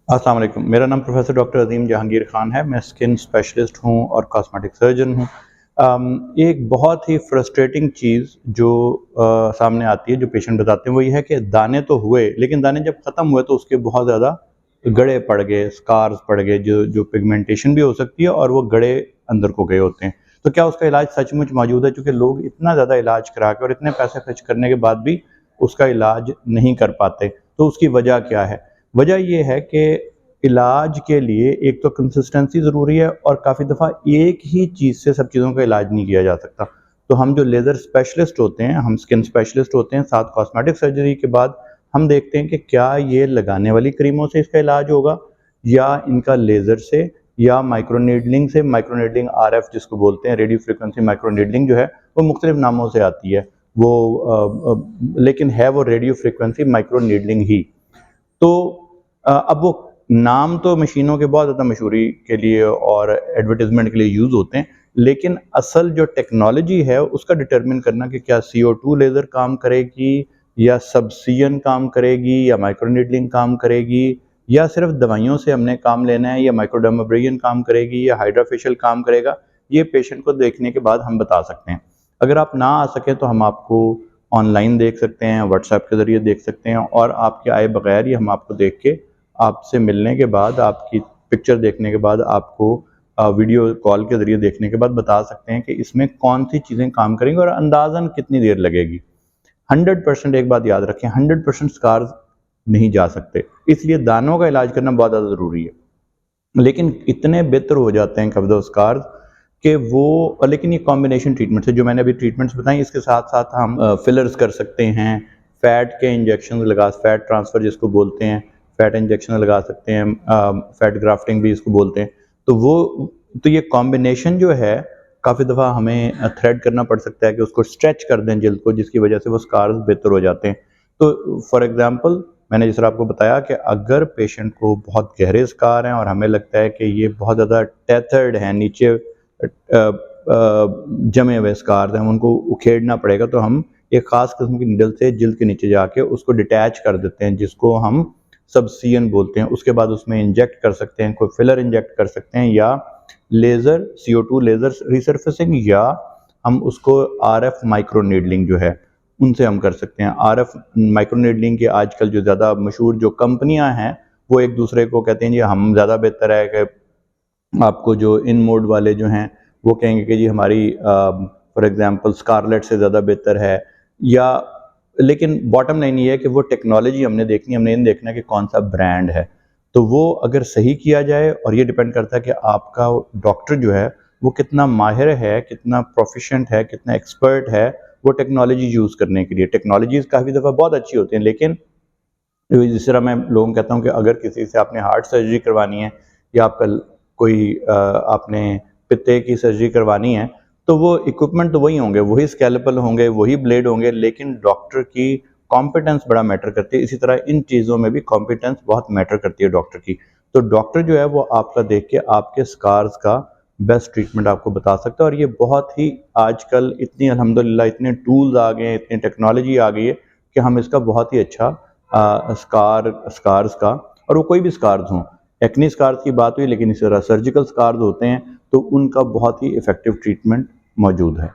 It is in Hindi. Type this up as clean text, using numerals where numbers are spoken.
अस्सलाम वालेकुम। मेरा नाम प्रोफेसर डॉक्टर अज़ीम जहांगीर ख़ान है। मैं स्किन स्पेशलिस्ट हूँ और कॉस्मेटिक सर्जन हूँ। एक बहुत ही फ्रस्ट्रेटिंग चीज़ जो सामने आती है, जो पेशेंट बताते हैं, वो ये है कि दाने तो हुए, लेकिन दाने जब ख़त्म हुए तो उसके बहुत ज़्यादा गड़े पड़ गए, स्कार्स पड़ गए, जो पिगमेंटेशन भी हो सकती है और वो गड़े अंदर को गए होते हैं। तो क्या उसका इलाज सचमुच मौजूद है? चूँकि लोग इतना ज़्यादा इलाज करा के और इतने पैसे खर्च करने के बाद भी उसका इलाज नहीं कर पाते, तो उसकी वजह क्या है? वजह ये है कि इलाज के लिए एक तो कंसिस्टेंसी ज़रूरी है और काफ़ी दफ़ा एक ही चीज़ से सब चीज़ों का इलाज नहीं किया जा सकता। तो हम जो लेज़र स्पेशलिस्ट होते हैं, हम स्किन स्पेशलिस्ट होते हैं, साथ कॉस्मेटिक सर्जरी के बाद हम देखते हैं कि क्या ये लगाने वाली क्रीमों से इसका इलाज होगा या इनका लेज़र से या माइक्रोनीडलिंग से। माइक्रोनीडलिंग आरएफ जिसको बोलते हैं, रेडियो फ्रीक्वेंसी माइक्रोनीडलिंग जो है वो मुख्तलिफ नामों से आती है, वो लेकिन है वो रेडियो फ्रीक्वेंसी माइक्रोनीडलिंग ही। तो अब वो नाम तो मशीनों के बहुत ज़्यादा मशहूरी के लिए और एडवर्टाइजमेंट के लिए यूज़ होते हैं, लेकिन असल जो टेक्नोलॉजी है उसका डिटरमिन करना कि क्या CO2 लेज़र काम करेगी या सब्सियन काम करेगी या माइक्रोनीडलिंग काम करेगी या सिर्फ दवाइयों से हमने काम लेना है या माइक्रोडर्माब्रेशन काम करेगी या हाइड्रोफेशियल काम करेगा, ये पेशेंट को देखने के बाद हम बता सकते हैं। अगर आप ना आ सकें तो हम आपको ऑनलाइन देख सकते हैं, व्हाट्सएप के ज़रिए देख सकते हैं और आपके आए बगैर ही हम आपको देख के, आपसे मिलने के बाद, आपकी पिक्चर देखने के बाद, आपको वीडियो कॉल के ज़रिए देखने के बाद बता सकते हैं कि इसमें कौन-सी चीज़ें काम करेंगी और अंदाज़न कितनी देर लगेगी। 100% एक बात याद रखें, 100% स्कार्स नहीं जा सकते, इसलिए दानों का इलाज करना बहुत ज़्यादा ज़रूरी है। लेकिन इतने बेहतर हो जाते हैं कब्ज़ और स्कार्स कि वो, लेकिन ये कॉम्बिनेशन ट्रीटमेंट है जो मैंने अभी ट्रीटमेंट्स बताई, इसके साथ-साथ हम फिलर्स कर सकते हैं, फैट के इंजेक्शन लगा, फैट ट्रांसफ़र जिसको बोलते हैं, फैट इंजेक्शन लगा सकते हैं, फैट ग्राफ्टिंग भी इसको बोलते हैं। तो ये कॉम्बिनेशन जो है, काफ़ी दफ़ा हमें थ्रेड करना पड़ सकता है कि उसको स्ट्रेच कर दें जिल्द को, जिसकी वजह से वो स्कार्स बेहतर हो जाते हैं। तो फॉर एग्ज़ाम्पल मैंने जिस तरह आपको बताया कि अगर पेशेंट को बहुत गहरे स्कार हैं और हमें लगता है कि ये बहुत ज़्यादा टेथर्ड हैं, नीचे जमे हुए स्कार हैं, उनको उखेड़ना पड़ेगा, तो हम एक ख़ास किस्म की नीडल से जिल्द के नीचे जाके उसको डिटैच कर देते हैं, जिसको हम सब्सियन बोलते हैं। उसके बाद उसमें इंजेक्ट कर सकते हैं, कोई फिलर इंजेक्ट कर सकते हैं या लेज़र CO2 लेज़र रिसर्फेसिंग, या हम उसको RF माइक्रो नीडलिंग जो है उनसे हम कर सकते हैं। RF माइक्रो नीडलिंग के आजकल जो ज़्यादा मशहूर जो कंपनियां हैं, वो एक दूसरे को कहते हैं जी हम ज़्यादा बेहतर है, कि आपको जो इन मोड वाले जो हैं वो कहेंगे कि जी हमारी फॉर एग्जांपल स्कारलेट से ज़्यादा बेहतर है, या लेकिन बॉटम लाइन ये है कि वो टेक्नोलॉजी हमने देखनी, हमने इन देखना कि कौन सा ब्रांड है। तो वो अगर सही किया जाए, और ये डिपेंड करता है कि आपका डॉक्टर जो है वो कितना माहिर है, कितना प्रोफिशेंट है, कितना एक्सपर्ट है वो टेक्नोलॉजी यूज़ करने के लिए। टेक्नोलॉजीज़ काफ़ी दफ़ा बहुत अच्छी होती हैं, लेकिन जिस तरह मैं लोगों को कहता हूँ कि अगर किसी से आपने हार्ट सर्जरी करवानी है या आपका कोई आपने पित्ते की सर्जरी करवानी है, तो वो इक्विपमेंट तो वही होंगे, वही स्कैल्पेल होंगे, वही ब्लेड होंगे, लेकिन डॉक्टर की कॉम्पिटेंस बड़ा मैटर करती है। इसी तरह इन चीज़ों में भी कॉम्पिटेंस बहुत मैटर करती है डॉक्टर की। तो डॉक्टर जो है वो आपका देख के आपके स्कार्स का बेस्ट ट्रीटमेंट आपको बता सकता है, और ये बहुत ही आजकल इतनी अल्हम्दुलिल्लाह इतने टूल्स आ गए हैं, इतनी टेक्नोलॉजी आ गई है कि हम इसका बहुत ही अच्छा स्कार्स का, और वो कोई भी स्कार्स हों, एक्ने स्कार्स की बात हुई, लेकिन इस तरह सर्जिकल स्कार्स होते हैं तो उनका बहुत ही इफ़ेक्टिव ट्रीटमेंट मौजूद है।